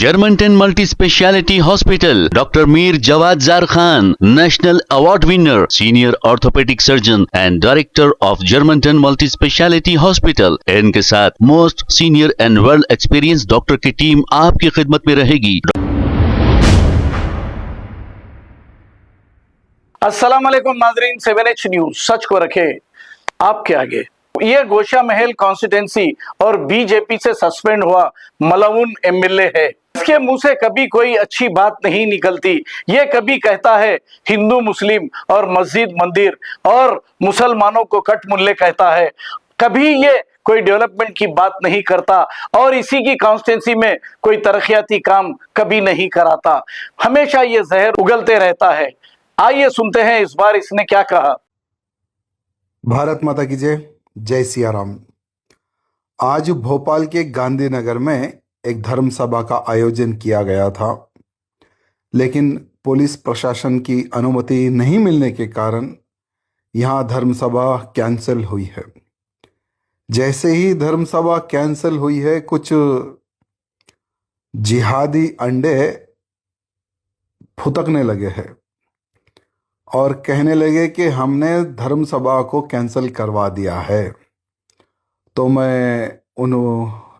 Germanton multi speciality hospital, doctor Mir Jawad Jar Khan, national award winner, senior orthopaedic surgeon and director of Germanton multi speciality hospital. इनके साथ most senior and well experience doctor की team आपकी खिदमत में रहेगी। अस्सलाम वालेकुम नाजरीन, 7H न्यूज सच को रखे आपके आगे। ये गोशा महल कॉन्स्टिट्यूंसी और बीजेपी से सस्पेंड हुआ मलऊन एमएलए है। इसके मुंह से कभी कोई अच्छी बात नहीं निकलती। ये कभी कहता है हिंदू मुस्लिम और मस्जिद मंदिर और मुसलमानों को कट मुल्ले कहता है, कभी ये कोई डेवलपमेंट की बात नहीं करता और इसी की कॉन्स्टिट्यूंसी में कोई तरक्याती काम कभी नहीं कराता। हमेशा ये जहर उगलते रहता है। आइए सुनते हैं इस बार इसने क्या कहा। भारत माता की जय, जय सिया राम। आज भोपाल के गांधीनगर में एक धर्म सभा का आयोजन किया गया था, लेकिन पुलिस प्रशासन की अनुमति नहीं मिलने के कारण यहाँ धर्म सभा कैंसिल हुई है। जैसे ही धर्म सभा कैंसिल हुई है, कुछ जिहादी अंडे फुदकने लगे हैं और कहने लगे कि हमने धर्म सभा को कैंसिल करवा दिया है। तो मैं उन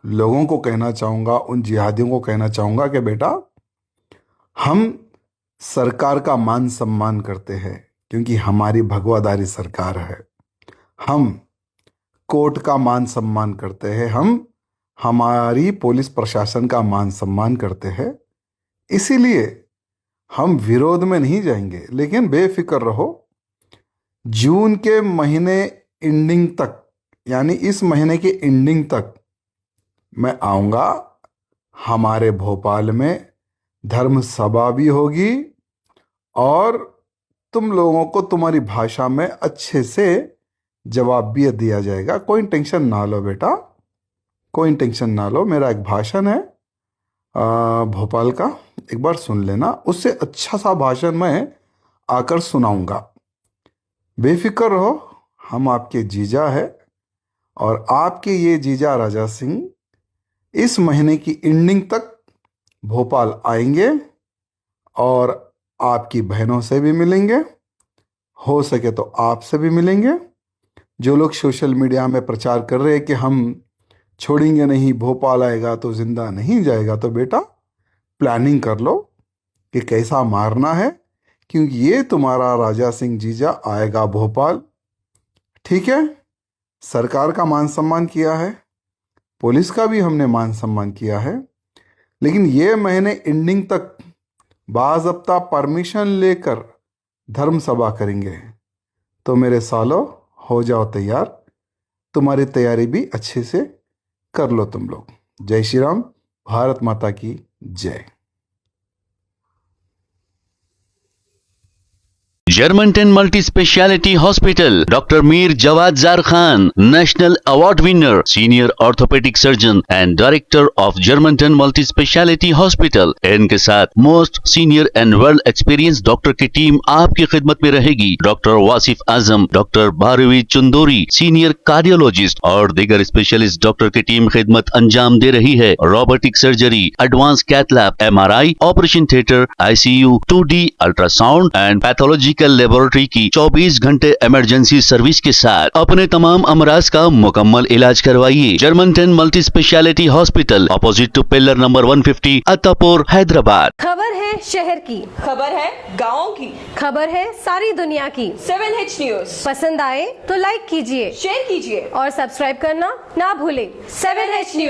लोगों को कहना चाहूँगा, उन जिहादियों को कहना चाहूँगा कि बेटा, हम सरकार का मान सम्मान करते हैं क्योंकि हमारी भगवादारी सरकार है। हम कोर्ट का मान सम्मान करते हैं, हम हमारी पुलिस प्रशासन का मान सम्मान करते हैं। इसीलिए हम विरोध में नहीं जाएंगे, लेकिन बेफिक्र रहो। जून के महीने एंडिंग तक, यानी इस महीने के एंडिंग तक मैं आऊँगा। हमारे भोपाल में धर्म सभा भी होगी और तुम लोगों को तुम्हारी भाषा में अच्छे से जवाब भी दिया जाएगा। कोई टेंशन ना लो बेटा, कोई टेंशन ना लो। मेरा एक भाषण है भोपाल का, एक बार सुन लेना। उससे अच्छा सा भाषण मैं आकर सुनाऊंगा। बेफिक्र रहो, हम आपके जीजा है और आपके ये जीजा राजा सिंह इस महीने की एंडिंग तक भोपाल आएंगे और आपकी बहनों से भी मिलेंगे, हो सके तो आपसे भी मिलेंगे। जो लोग सोशल मीडिया में प्रचार कर रहे हैं कि हम छोड़ेंगे नहीं, भोपाल आएगा तो जिंदा नहीं जाएगा, तो बेटा प्लानिंग कर लो कि कैसा मारना है, क्योंकि ये तुम्हारा राजा सिंह जीजा आएगा भोपाल। ठीक है, सरकार का मान सम्मान किया है, पुलिस का भी हमने मान सम्मान किया है, लेकिन ये महीने एंडिंग तक बाज़ाब्ता परमिशन लेकर धर्म सभा करेंगे। तो मेरे सालों, हो जाओ तैयार। तुम्हारी तैयारी भी अच्छे से कर लो तुम लोग। जय श्री राम, भारत माता की जय। Germanton multi speciality hospital, doctor Mir Jawad Jar Khan, national award winner, senior orthopaedic surgeon and director of Germanton multi speciality hospital. इनके साथ most senior and well experience doctor की टीम आपकी खिदमत में रहेगी। Doctor Wasif Azam, doctor Bharvi Chandori, senior cardiologist और दीगर स्पेशलिस्ट डॉक्टर की टीम खिदमत अंजाम दे रही है। Robotic surgery, advance cath lab, MRI, operation theatre, ICU, 2D ultrasound and pathology laboratory की 24 घंटे इमरजेंसी सर्विस के साथ अपने तमाम अमराज का मुकम्मल इलाज करवाइए। Germanten multi speciality hospital, opposite to pillar number 150, Attapur, Hyderabad. खबर है शहर की, खबर है गाँव की, खबर है सारी दुनिया की। 7H न्यूज पसंद आए तो लाइक कीजिए, शेयर कीजिए और सब्सक्राइब करना ना भूलें। 7H news.